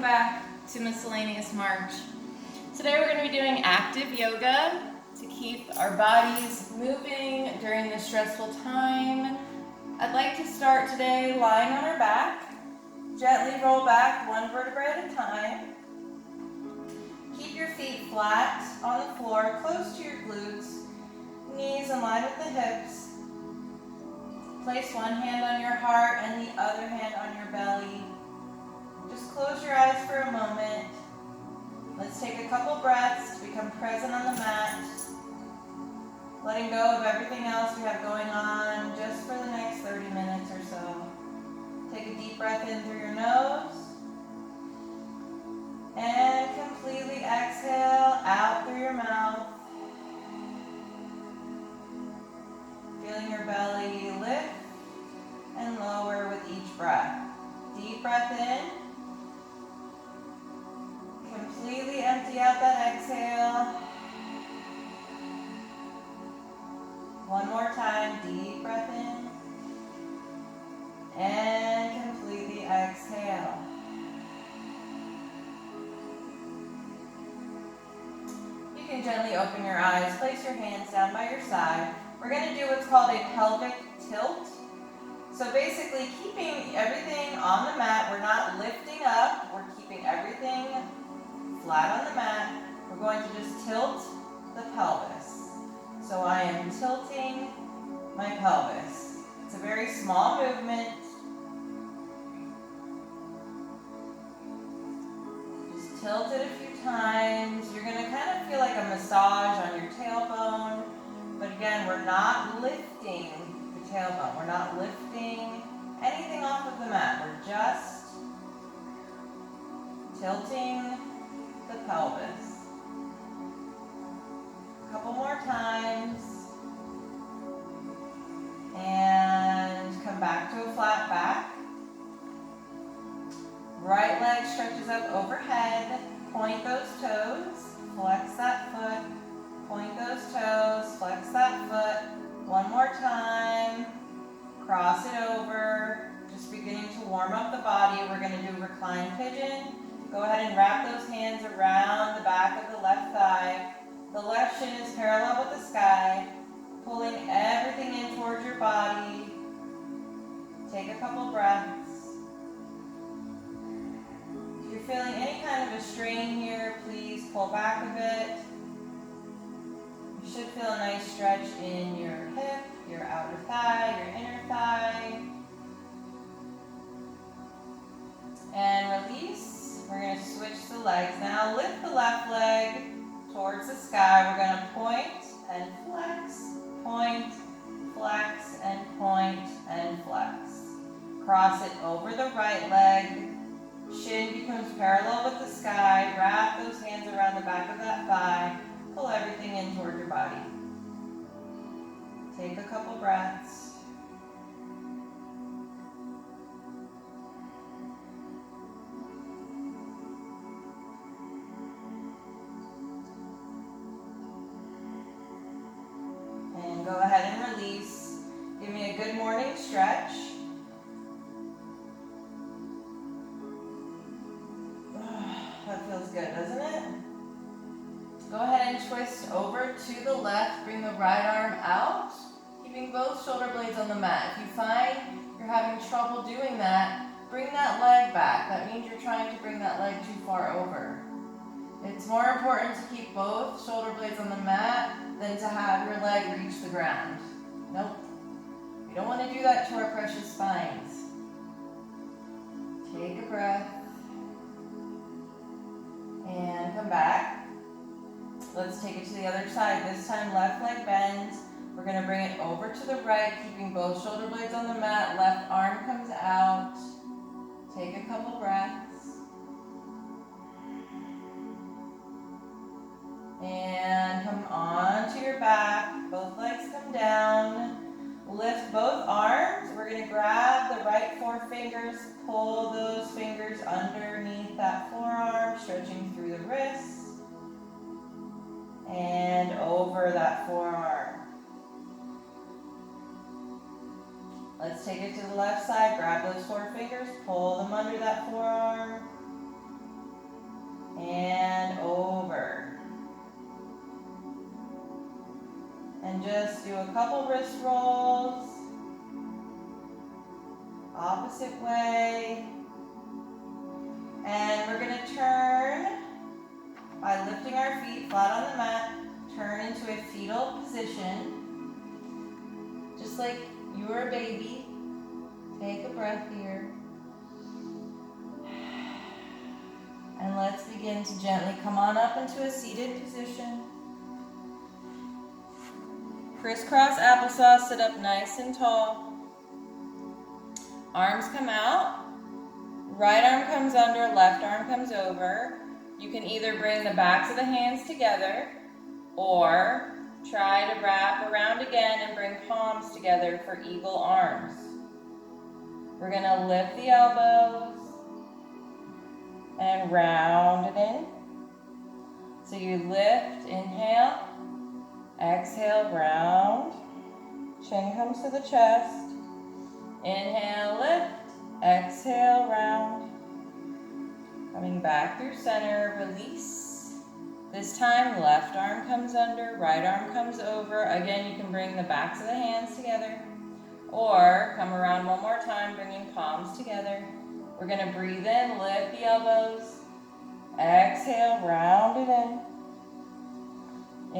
welcome back to Miscellaneous March. Today we're going to be doing active yoga to keep our bodies moving during this stressful time. I'd like to start today lying on our back. Gently roll back one vertebrae at a time. Keep your feet flat on the floor, close to your glutes, knees in line with the hips. Place one hand on your heart and the other hand on your belly. Just close your eyes for a moment. Let's take a couple breaths to become present on the mat. Letting go of everything else we have going on just for the next 30 minutes or so. Take a deep breath in through your nose. And completely exhale out through your mouth. Feeling your belly lift and lower with each breath. Deep breath in. Completely empty out that exhale. One more time, deep breath in. And completely exhale. You can gently open your eyes, place your hands down by your side. We're going to do what's called a pelvic tilt. So basically keeping everything on the mat, we're not lifting up, we're keeping everything flat on the mat. We're going to just tilt the pelvis. So I am tilting my pelvis. It's a very small movement. Just tilt it a few times. You're going to kind of feel like a massage on your tailbone. But again, we're not lifting the tailbone. We're not lifting anything off of the mat. We're just tilting the pelvis. A couple more times. And come back to a flat back. Right leg stretches up overhead. Point those toes. Flex that foot. Point those toes. Flex that foot. One more time. Cross it over. Just beginning to warm up the body. We're going to do reclined pigeon. Go ahead and wrap those hands around the back of the left thigh. The left shin is parallel with the sky, pulling everything in towards your body. Take a couple breaths. If you're feeling any kind of a strain here, please pull back a bit. You should feel a nice stretch in your hip, your outer thigh, your inner thigh. And release. We're going to switch the legs now. Lift the left leg towards the sky. We're going to point and flex, and point and flex. Cross it over the right leg. Shin becomes parallel with the sky. Wrap those hands around the back of that thigh. Pull everything in toward your body. Take a couple breaths. Go ahead and release. Give me a good morning stretch. That feels good, doesn't it? Go ahead and twist over to the left. Bring the right arm out, keeping both shoulder blades on the mat. If you find you're having trouble doing that, bring that leg back. That means you're trying to bring that leg too far over. It's more important to keep both shoulder blades on the mat than to have your leg reach the ground. Nope. We don't want to do that to our precious spines. Take a breath. And come back. Let's take it to the other side. This time left leg bends. We're going to bring it over to the right, keeping both shoulder blades on the mat. Left arm comes out. Take a couple breaths. And come on to your back. Both legs come down. Lift both arms. We're going to grab the right forefingers. Pull those fingers underneath that forearm, stretching through the wrists. And over that forearm. Let's take it to the left side. Grab those four fingers. Pull them under that forearm. and over. And just do a couple wrist rolls. Opposite way. And we're going to turn by lifting our feet flat on the mat, turn into a fetal position. Just like you were a baby. Take a breath here. And let's begin to gently come on up into a seated position. Crisscross applesauce, sit up nice and tall. Arms come out. Right arm comes under, left arm comes over. You can either bring the backs of the hands together or try to wrap around again and bring palms together for eagle arms. We're going to lift the elbows and round it in. So you lift, inhale, exhale, round. Chin comes to the chest. Inhale, lift, exhale, round. Coming back through center, release. This time, left arm comes under, right arm comes over. Again, you can bring the backs of the hands together. Or come around one more time, bringing palms together. We're going to breathe in, lift the elbows. Exhale, round it in.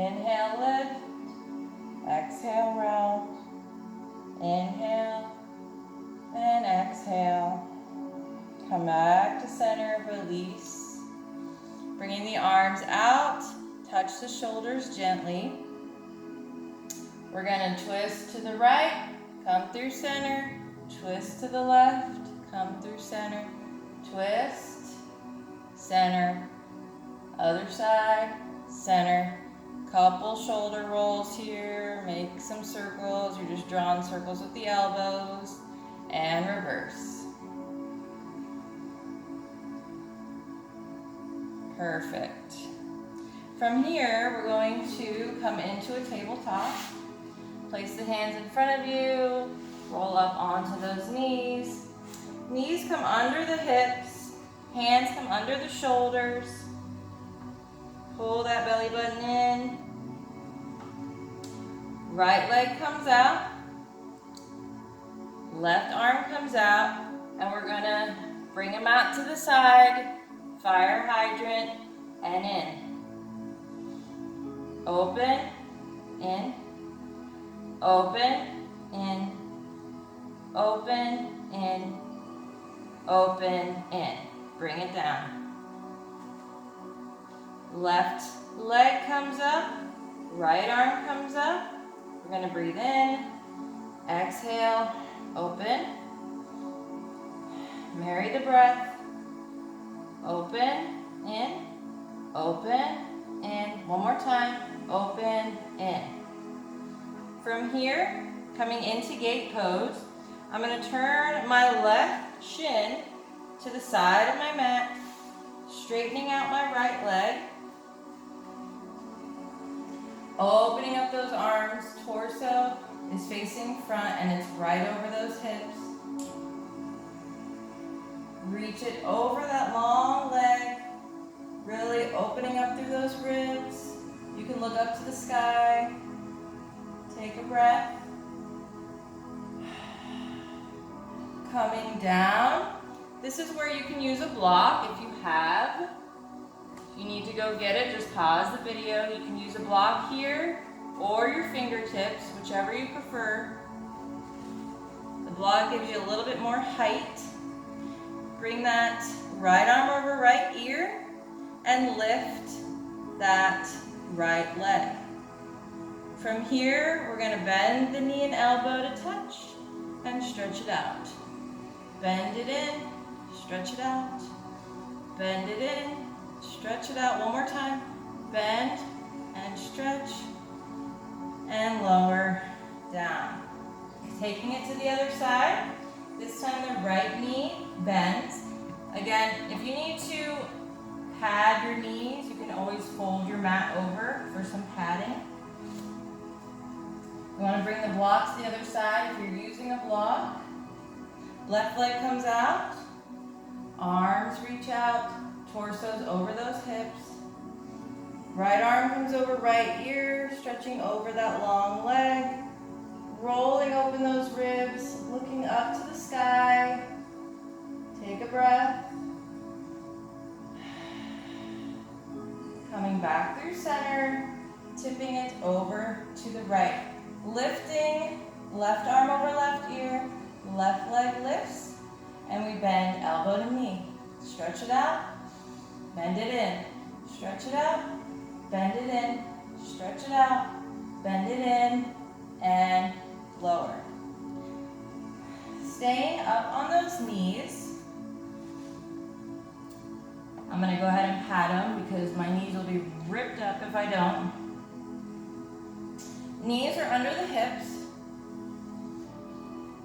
Inhale, lift. Exhale, round. Inhale and exhale. Come back to center, release. Bringing the arms out, touch the shoulders gently. We're going to twist to the right, come through center, twist to the left, come through center, twist, center, other side, center. Couple shoulder rolls here, make some circles. You're just drawing circles with the elbows, and reverse. Perfect. From here, we're going to come into a tabletop. Place the hands in front of you, roll up onto those knees. Knees come under the hips, hands come under the shoulders. Pull that belly button in. Right leg comes out. Left arm comes out. And we're going to bring them out to the side. Fire hydrant and in. Open, in. Open, in. Open, in. Open, in. Bring it down. Left leg comes up, right arm comes up. We're going to breathe in, exhale, open. Marry the breath. Open, in, one more time, open, in. From here, coming into gate pose, I'm going to turn my left shin to the side of my mat, straightening out my right leg. Opening up those arms, torso is facing front and it's right over those hips. Reach it over that long leg, really opening up through those ribs. You can look up to the sky. Take a breath. Coming down. This is where you can use a block if you have. If you need to go get it, just pause the video. You can use a block here or your fingertips, whichever you prefer. The block gives you a little bit more height. Bring that right arm over right ear and lift that right leg. From here, we're going to bend the knee and elbow to touch and stretch it out. Bend it in, stretch it out. Bend it in, stretch it out. One more time. Bend and stretch and lower down. Taking it to the other side. This time the right knee bends. Again, if you need to pad your knees, you can always fold your mat over for some padding. You want to bring the block to the other side if you're using a block. Left leg comes out. Arms reach out. Torso's over those hips. Right arm comes over right ear, stretching over that long leg. Rolling open those ribs, looking up to the sky. Take a breath. Coming back through center, tipping it over to the right. Lifting, left arm over left ear, left leg lifts, and we bend elbow to knee. Stretch it out, bend it in. Stretch it out, bend it in. Stretch it out, bend it in, and lower. Staying up on those knees. I'm going to go ahead and pat them because my knees will be ripped up if I don't. Knees are under the hips.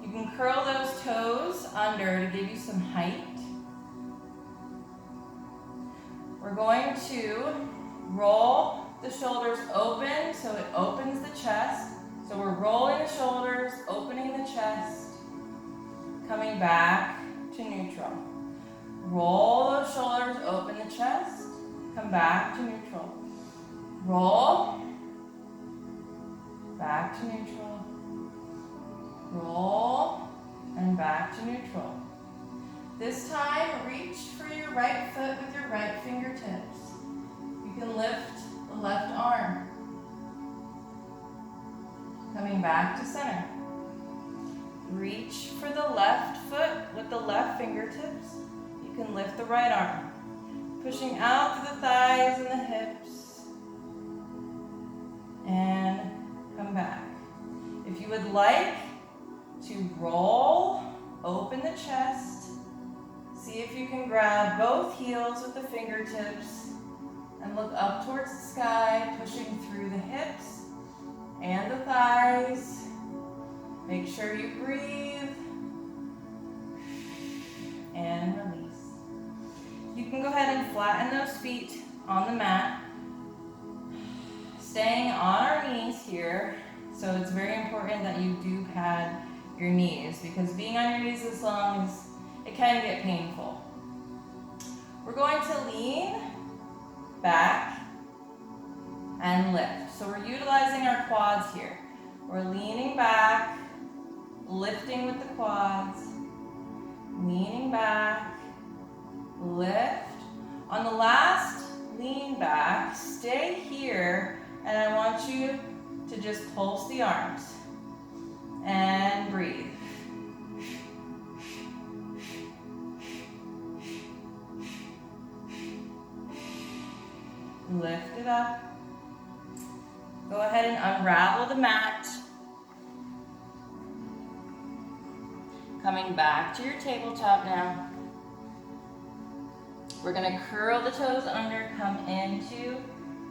You can curl those toes under to give you some height. We're going to roll the shoulders open so it opens the chest. So we're rolling the shoulders, opening the chest, coming back to neutral. Roll those shoulders, open the chest, come back to neutral. Roll, back to neutral. Roll, and back to neutral. This time, reach for your right foot with your right fingertips. You can lift the left arm. Coming back to center. Reach for the left foot with the left fingertips. You can lift the right arm. Pushing out to the thighs and the hips. And come back. If you would like to roll, open the chest. See if you can grab both heels with the fingertips and look up towards the sky, pushing through the hips and the thighs. Make sure you breathe and release. You can go ahead and flatten those feet on the mat. Staying on our knees here. So it's very important that you do pad your knees because being on your knees this long it can get painful. We're going to lean back and lift. So we're utilizing our quads here. We're leaning back, lifting with the quads, leaning back, lift. On the last lean back, stay here, and I want you to just pulse the arms and breathe. Lift it up. Go ahead and unravel the mat. Coming back to your tabletop now. We're going to curl the toes under, come into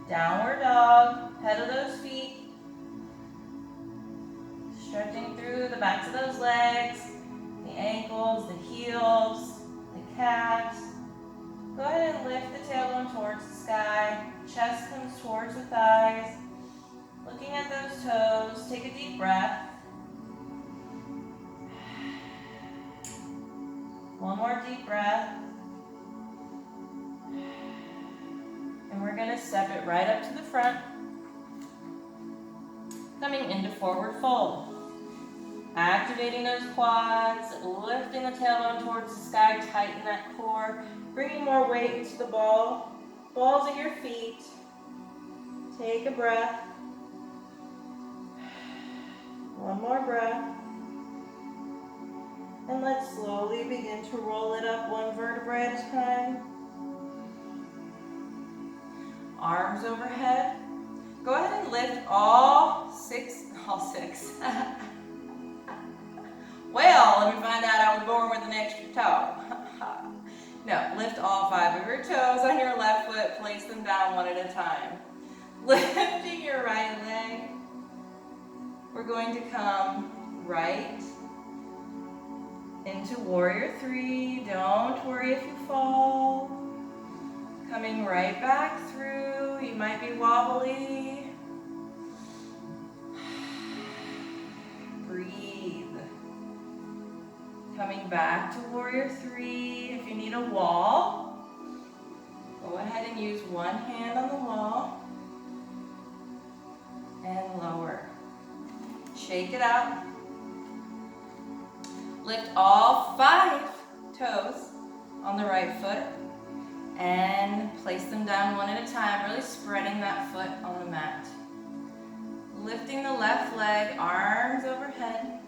downward dog, head of those feet. Stretching through the backs of those legs, the ankles, the heels, the calves. Go ahead and lift the tailbone towards the sky. Chest comes towards the thighs. Looking at those toes, take a deep breath. One more deep breath. And we're going to step it right up to the front. Coming into forward fold. Activating those quads, lifting the tailbone towards the sky, tighten that core, bringing more weight into the balls of your feet. Take a breath. One more breath. And let's slowly begin to roll it up one vertebrae at a time. Arms overhead. Go ahead and lift all six. Well, let me find out I was born with an extra toe. No, lift all 5 of your toes on your left foot, place them down one at a time. Lifting your right leg. We're going to come right into warrior 3. Don't worry if you fall. Coming right back through. You might be wobbly. Breathe. Coming back to warrior 3. If you need a wall, Go ahead and use one hand on the wall and lower. Shake it out. Lift all 5 toes on the right foot and place them down one at a time, really spreading that foot on the mat. Lifting the left leg, arms overhead.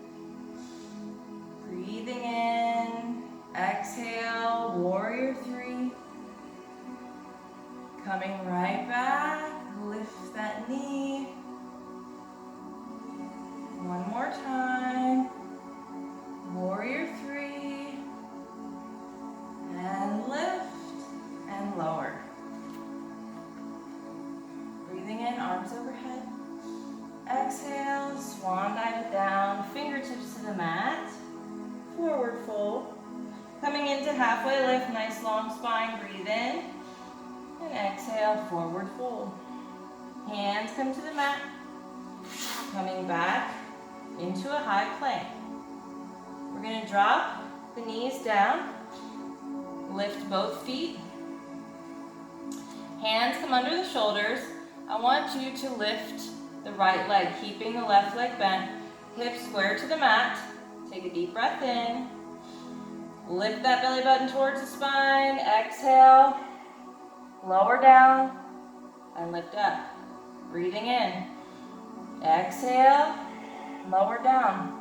Breathing in, exhale, warrior 3. Coming right back, lift that knee. One more time, warrior 3. And lift and lower. Breathing in, arms overhead. Exhale, swan dive down, fingertips to the mat. Forward fold. Coming into halfway lift, nice long spine, breathe in. And exhale, forward fold. Hands come to the mat. Coming back into a high plank. We're going to drop the knees down. Lift both feet. Hands come under the shoulders. I want you to lift the right leg, keeping the left leg bent. Hips square to the mat. Take a deep breath in. Lift that belly button towards the spine. Exhale. Lower down and lift up. Breathing in. Exhale. Lower down.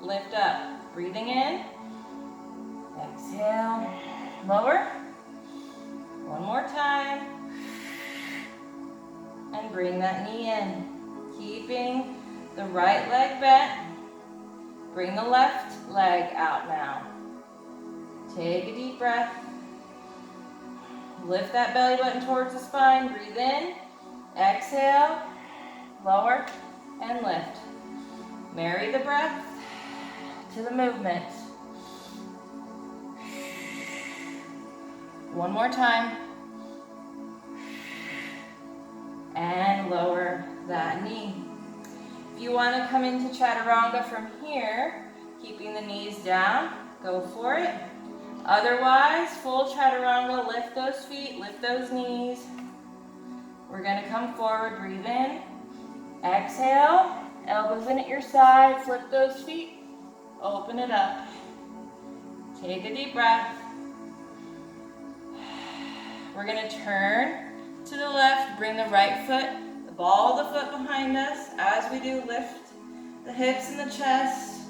Lift up. Breathing in. Exhale. Lower. One more time. And bring that knee in. Keeping the right leg bent. Bring the left leg out now. Take a deep breath. Lift that belly button towards the spine. Breathe in. Exhale. Lower and lift. Marry the breath to the movement. One more time. And lower that knee. If you want to come into chaturanga from here, keeping the knees down, go for it. Otherwise, full chaturanga, lift those feet, lift those knees. We're going to come forward, breathe in. Exhale, elbows in at your side, flip those feet, open it up. Take a deep breath. We're going to turn to the left, bring the right foot, the ball of the foot behind us. As we do, lift the hips and the chest.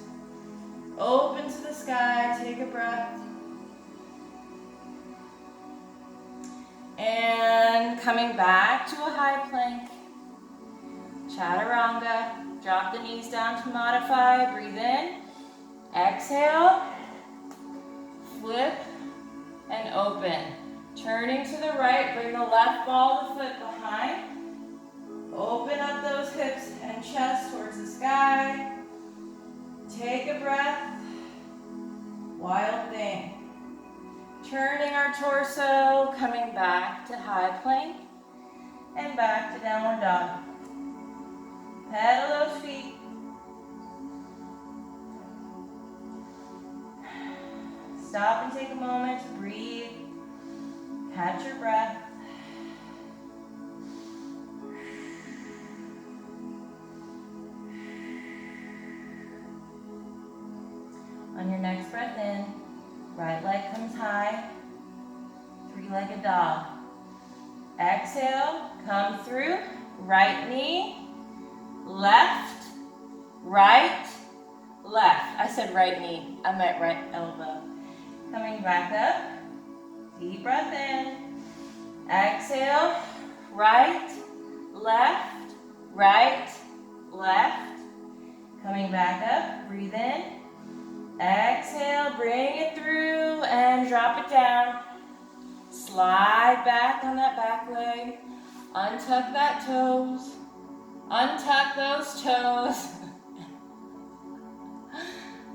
Open to the sky, take a breath. And coming back to a high plank. Chaturanga. Drop the knees down to modify. Breathe in. Exhale. Flip and open. Turning to the right, bring the left ball of the foot behind. Open up those hips and chest towards the sky. Take a breath. Wild thing. Turning our torso, coming back to high plank and back to downward dog. Pedal those feet. Stop and take a moment to breathe. Catch your breath. On your next breath in, right leg comes high, three-legged dog. Exhale, come through, right knee, left, right, left. I said right knee, I meant right elbow. Coming back up. Deep breath in. Exhale. Right, left, right, left. Coming back up. Breathe in. Exhale. Bring it through and drop it down. Slide back on that back leg. Untuck that toes. Untuck those toes.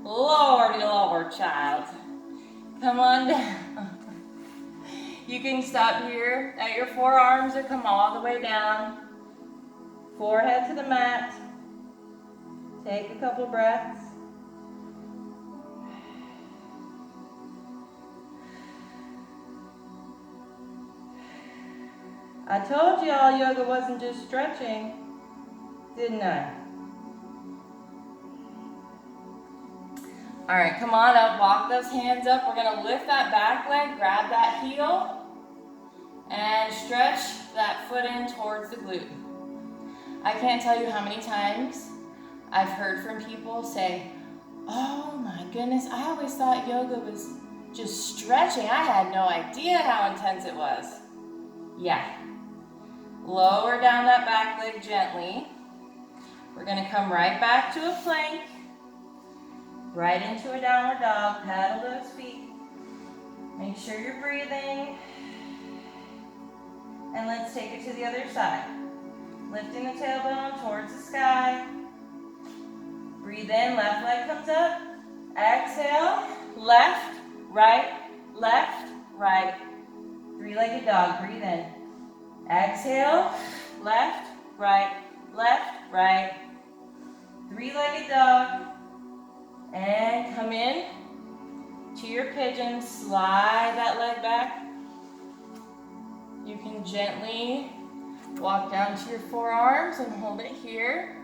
Lordy, Lord, child. Come on down. You can stop here at your forearms or come all the way down. Forehead to the mat. Take a couple breaths. I told y'all yoga wasn't just stretching, didn't I? All right, come on up, walk those hands up. We're gonna lift that back leg, grab that heel, and stretch that foot in towards the glute. I can't tell you how many times I've heard from people say, oh my goodness, I always thought yoga was just stretching. I had no idea how intense it was. Yeah. Lower down that back leg gently. We're gonna come right back to a plank, right into a downward dog, paddle those feet. Make sure you're breathing. And let's take it to the other side. Lifting the tailbone towards the sky. Breathe in, left leg comes up. Exhale, left, right, left, right. Three-legged dog, breathe in. Exhale, left, right, left, right. Three-legged dog. And come in to your pigeon. Slide that leg back. You can gently walk down to your forearms and hold it here.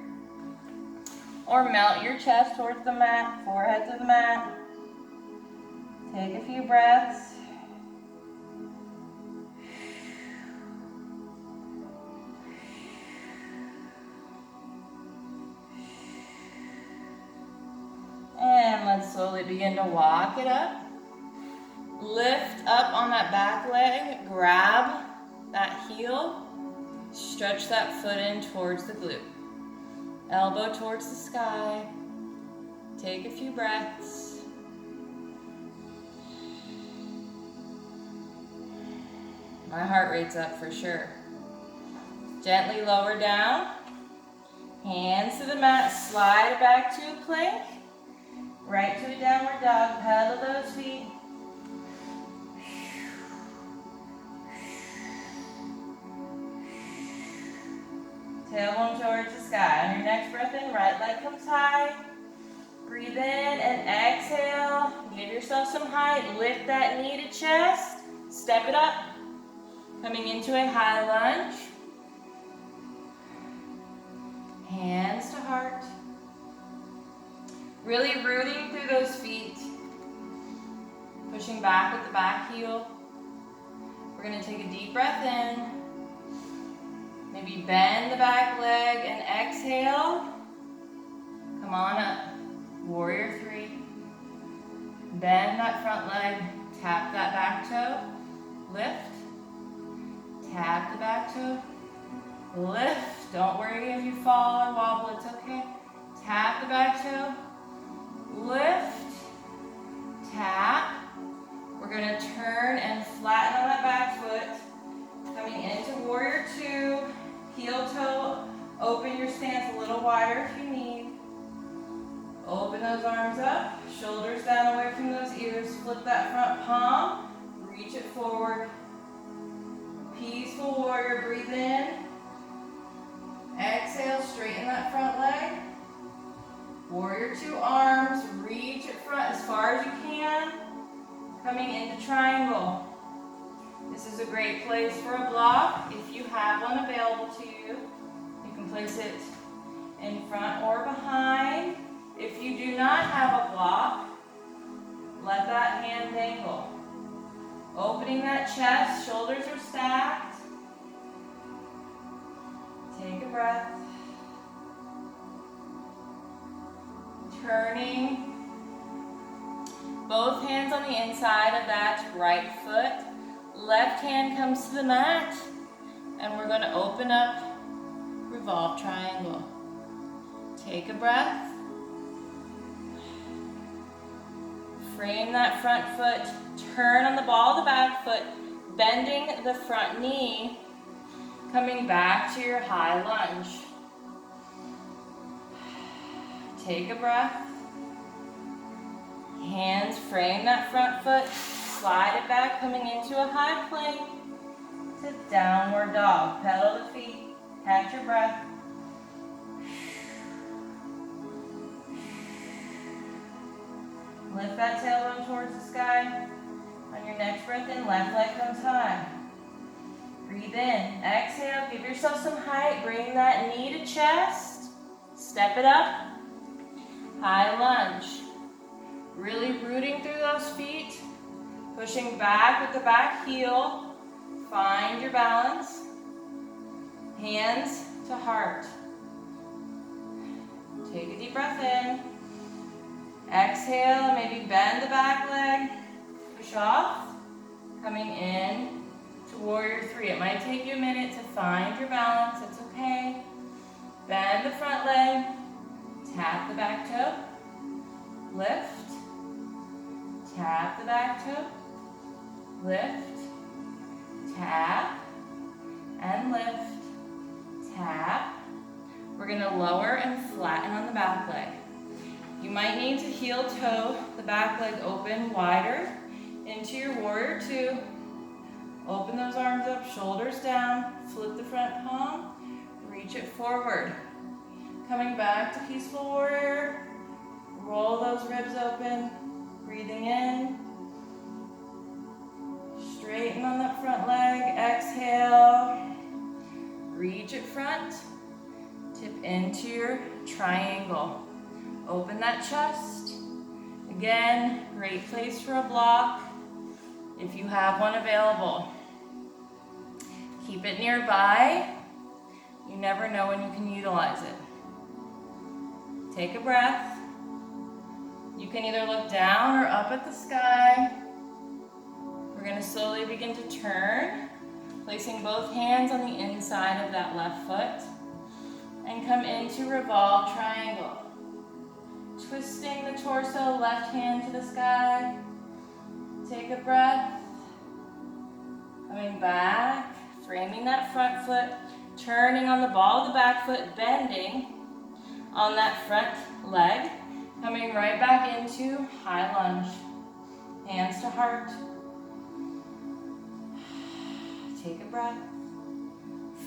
Or melt your chest towards the mat, forehead to the mat. Take a few breaths. And let's slowly begin to walk it up. Lift up on that back leg, grab that heel, stretch that foot in towards the glute. Elbow towards the sky. Take a few breaths. My heart rate's up for sure. Gently lower down. Hands to the mat, slide it back to a plank. Right to a downward dog, pedal those feet. Tailbone towards the sky. On your next breath in, right leg comes high. Breathe in and exhale. Give yourself some height. Lift that knee to chest. Step it up. Coming into a high lunge. Hands to heart. Really rooting through those feet. Pushing back with the back heel. We're going to take a deep breath in. Maybe bend the back leg and exhale. Come on up. Warrior 3. Bend that front leg. Tap that back toe. Lift. Tap the back toe. Lift. Don't worry if you fall or wobble. It's okay. Tap the back toe. Lift. Tap. We're going to turn and flatten on that back foot. Coming into Warrior 2. Heel toe, open your stance a little wider if you need. Open those arms up, shoulders down away from those ears. Flip that front palm, reach it forward. Peaceful warrior, breathe in. Exhale, straighten that front leg. Warrior 2 arms, reach it front as far as you can. Coming into triangle. This is a great place for a block. If you have one available to you, you can place it in front or behind. If you do not have a block, let that hand dangle. Opening that chest, shoulders are stacked. Take a breath. Turning both hands on the inside of that right foot. Left hand comes to the mat, and we're going to open up, revolve triangle. Take a breath. Frame that front foot, turn on the ball of the back foot, bending the front knee, coming back to your high lunge. Take a breath. Hands frame that front foot. Slide it back, coming into a high plank to downward dog. Pedal the feet, catch your breath. Lift that tailbone towards the sky. On your next breath in, left leg comes high. Breathe Breathe in. Exhale. Give yourself some height. Bring that knee to chest. Step it up. High lunge. Really rooting through those feet. Pushing back with the back heel. Find your balance. Hands to heart. Take a deep breath in. Exhale, maybe bend the back leg. Push off. Coming in to warrior three. It might take you a minute to find your balance. It's okay. Bend the front leg. Tap the back toe. Lift. Tap the back toe. Lift. Tap. And lift. Tap. We're going to lower and flatten on the back leg. You might need to heel toe the back leg open wider into your warrior two. Open those arms up, shoulders down, flip the front palm, reach it forward. Coming back to peaceful warrior, roll those ribs open, breathing in. Straighten on that front leg, exhale, reach it front, tip into your triangle. Open that chest. Again, great place for a block if you have one available. Keep it nearby. You never know when you can utilize it. Take a breath. You can either look down or up at the sky. We're going to slowly begin to turn, placing both hands on the inside of that left foot, and come into revolve triangle. Twisting the torso, left hand to the sky. Take a breath. Coming back, framing that front foot, turning on the ball of the back foot, bending on that front leg. Coming right back into high lunge. Hands to heart. Take a breath.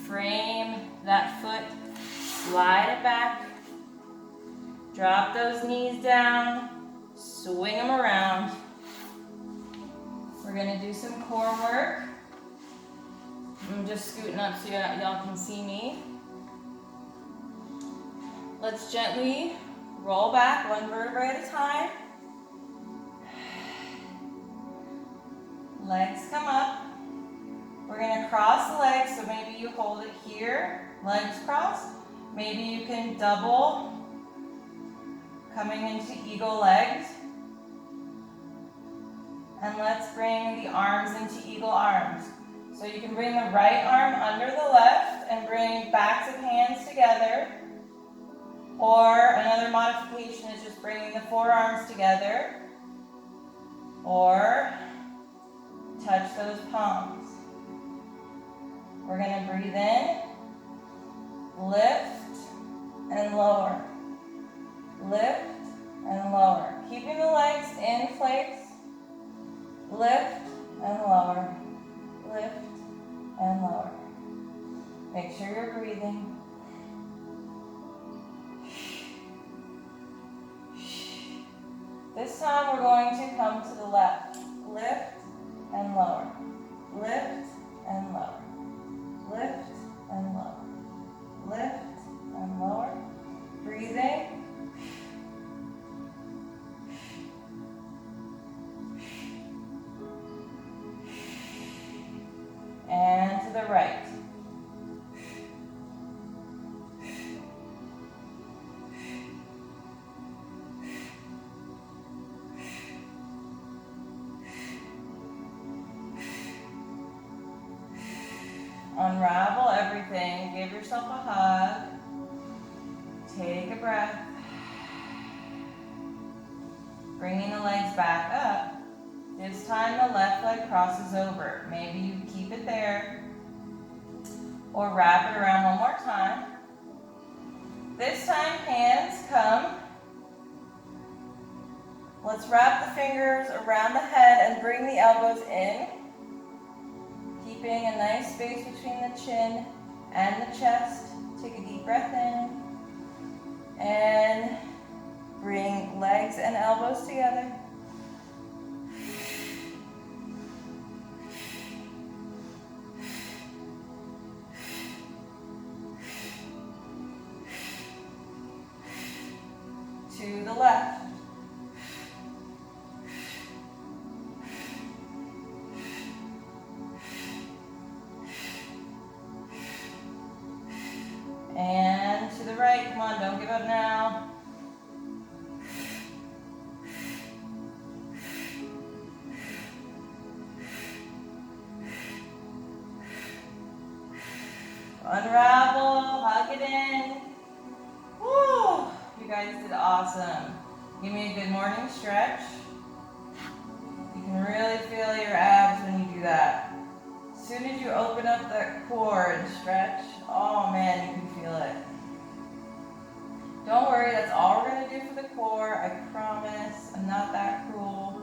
Frame that foot, slide it back. Drop those knees down, swing them around. We're gonna do some core work. I'm just scooting up so y'all can see me. Let's gently roll back one vertebrae at a time. Legs come up. We're gonna cross the legs, so maybe you hold it here, legs crossed. Maybe you can double, coming into eagle legs. And let's bring the arms into eagle arms. So you can bring the right arm under the left and bring backs of hands together. Or another modification is just bringing the forearms together. Or touch those palms. We're going to breathe in, lift, and lower. Lift and lower. Keeping the legs in place. Lift and lower. Lift and lower. Make sure you're breathing. This time we're going to come to the left. Lift and lower. Lift and lower. Lift and lower. Lift and lower. Breathing. And to the right. Unravel everything. Give yourself a hug. Take a breath. Bringing the legs back up. This time the left leg crosses over. Maybe you keep it there or wrap it around one more time. This time hands come. Let's wrap the fingers around the head and bring the elbows in. Keeping a nice space between the chin and the chest. Take a deep breath in. And bring legs and elbows together. on, don't give up now. Unravel, hug it in. Woo! You guys did awesome. Give me a good morning stretch. You can really feel your abs when you do that. As soon as you open up that core and stretch, oh man, you can feel it. Don't worry, that's all we're going to do for the core. I promise. I'm not that cruel.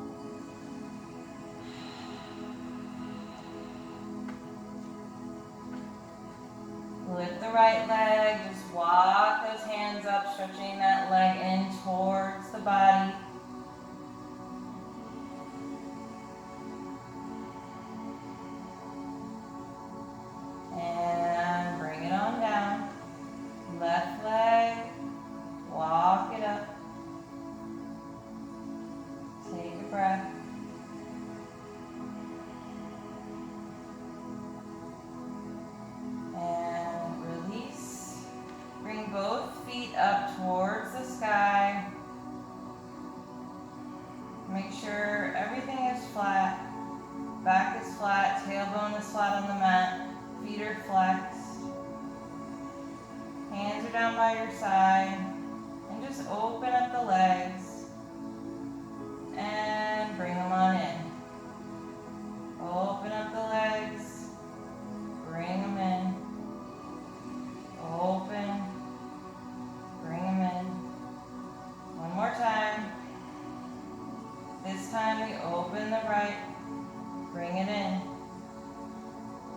Lift the right leg. Just walk those hands up, stretching that leg in towards the body. And bring it on down. Left leg. Walk it up. Take a breath. And release. Bring both feet up towards the sky. Make sure everything is flat. Back is flat, tailbone is flat on the mat. Feet are flexed. Hands are down by your side. And just open up the legs. And bring them on in. Open up the legs. Bring them in. Open. Bring them in. One more time. This time we open the right. Bring it in.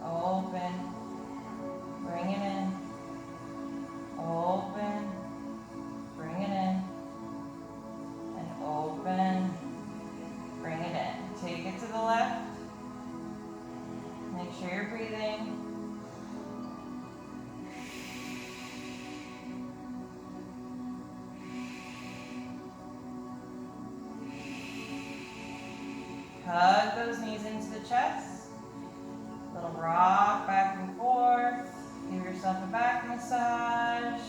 Open. Bring it in. Open. Bring it in. And open. Bring it in. Take it to the left. Make sure you're breathing. Hug those knees into the chest. Little rock back and forth. Give yourself a back massage.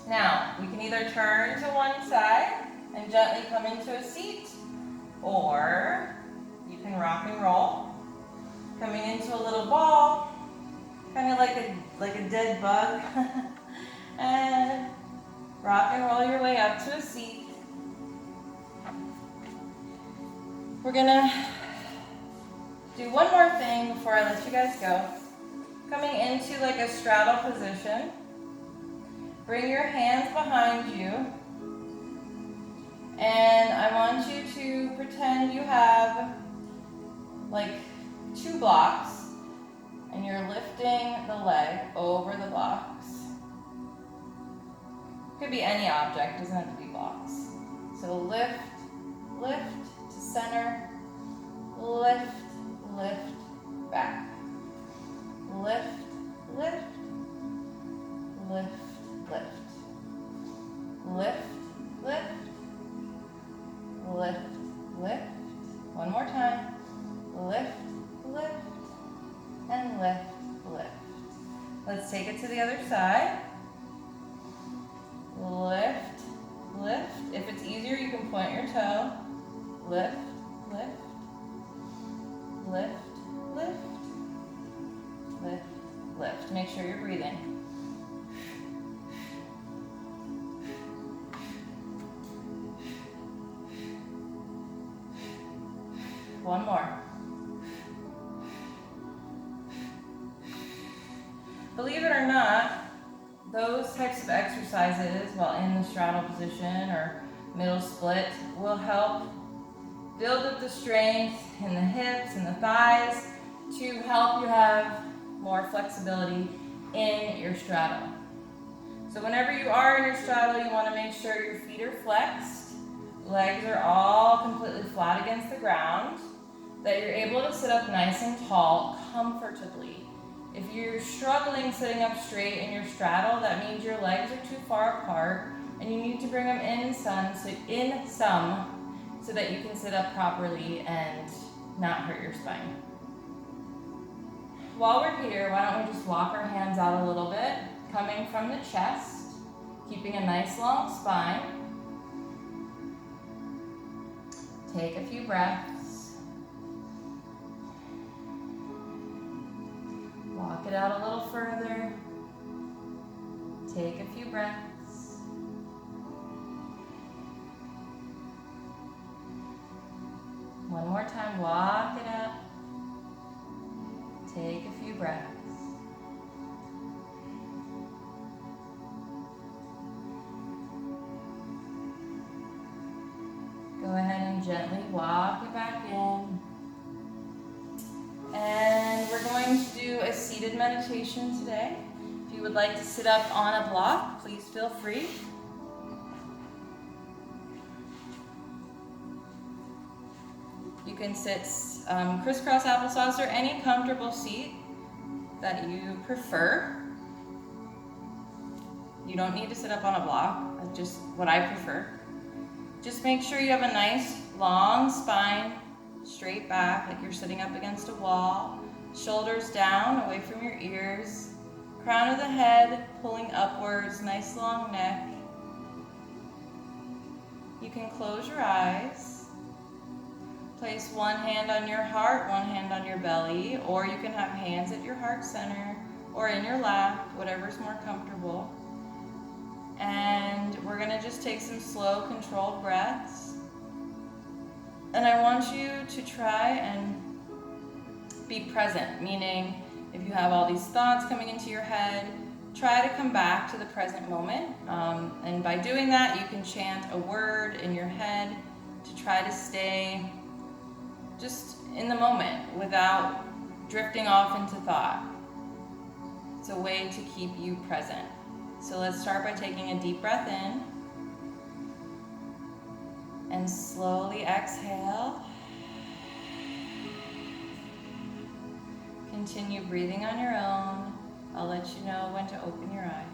Now, we can either turn to one side and gently come into a seat, or you can rock and roll. Coming into a little ball, kind of like a dead bug. And rock and roll your way up to a seat. We're gonna do one more thing before I let you guys go. Coming into like a straddle position. Bring your hands behind you. And I want you to pretend you have like 2 blocks and you're lifting the leg over the blocks. Could be any object, doesn't have to be blocks. So lift, lift to center, lift, lift, back. Lift, lift, lift, lift. Lift, lift, lift, lift. One more time. Lift, lift, and lift, lift. Let's take it to the other side. Lift, lift. If it's easier, you can point your toe. Lift, lift, lift, lift, lift, lift. Make sure you're breathing. One more. Believe it or not, those types of exercises while in the straddle position or middle split will help build up the strength in the hips and the thighs to help you have more flexibility in your straddle. So whenever you are in your straddle, you want to make sure your feet are flexed, legs are all completely flat against the ground, that you're able to sit up nice and tall comfortably. If you're struggling sitting up straight in your straddle, that means your legs are too far apart and you need to bring them in some so that you can sit up properly and not hurt your spine. While we're here, why don't we just walk our hands out a little bit coming from the chest, keeping a nice long spine. Take a few breaths. Walk it out a little further. Take a few breaths. One more time, walk it out. Take a few breaths. Go ahead and gently walk it back in. And we're going to do a seated meditation today. If you would like to sit up on a block, please feel free. You can sit crisscross applesauce or any comfortable seat that you prefer. You don't need to sit up on a block, that's just what I prefer. Just make sure you have a nice long spine, straight back, like you're sitting up against a wall. Shoulders down, away from your ears. Crown of the head pulling upwards, nice long neck. You can close your eyes. Place one hand on your heart, one hand on your belly, or you can have hands at your heart center or in your lap, whatever's more comfortable. And we're gonna just take some slow, controlled breaths. And I want you to try and be present, meaning if you have all these thoughts coming into your head, try to come back to the present moment. And by doing that, you can chant a word in your head to try to stay just in the moment without drifting off into thought. It's a way to keep you present. So let's start by taking a deep breath in and slowly exhale. Continue breathing on your own. I'll let you know when to open your eyes.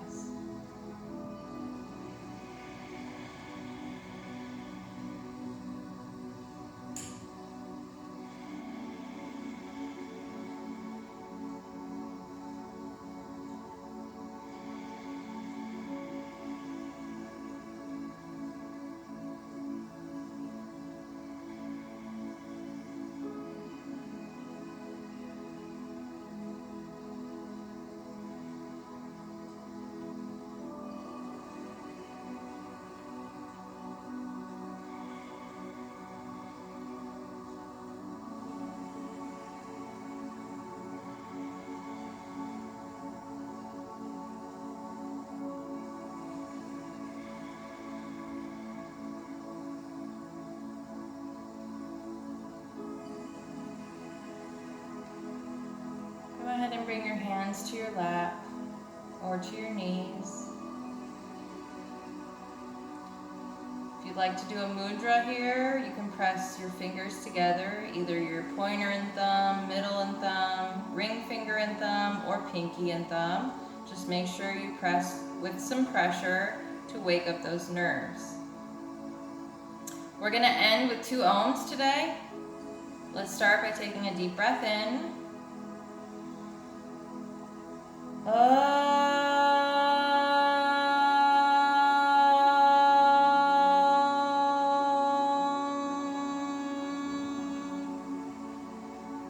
Go ahead and bring your hands to your lap or to your knees. If you'd like to do a mudra here, you can press your fingers together, either your pointer and thumb, middle and thumb, ring finger and thumb, or pinky and thumb. Just make sure you press with some pressure to wake up those nerves. We're going to end with 2 Oms today. Let's start by taking a deep breath in.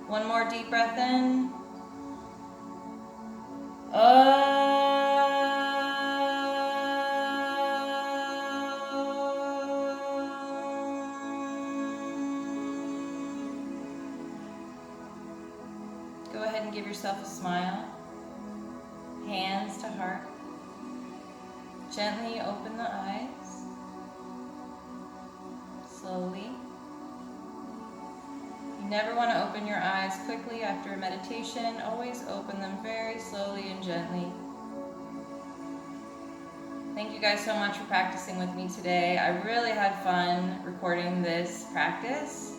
One more deep breath in. Go ahead and give yourself a smile. Hands to heart. Gently open the eyes. Slowly. You never want to open your eyes quickly after a meditation. Always open them very slowly and gently. Thank you guys so much for practicing with me today. I really had fun recording this practice.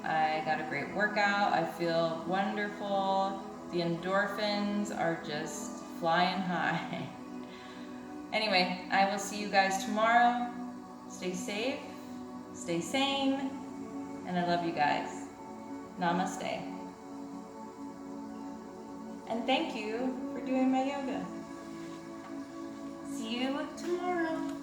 I got a great workout. I feel wonderful. The endorphins are just flying high. Anyway, I will see you guys tomorrow. Stay safe, stay sane, and I love you guys. Namaste. And thank you for doing my yoga. See you tomorrow.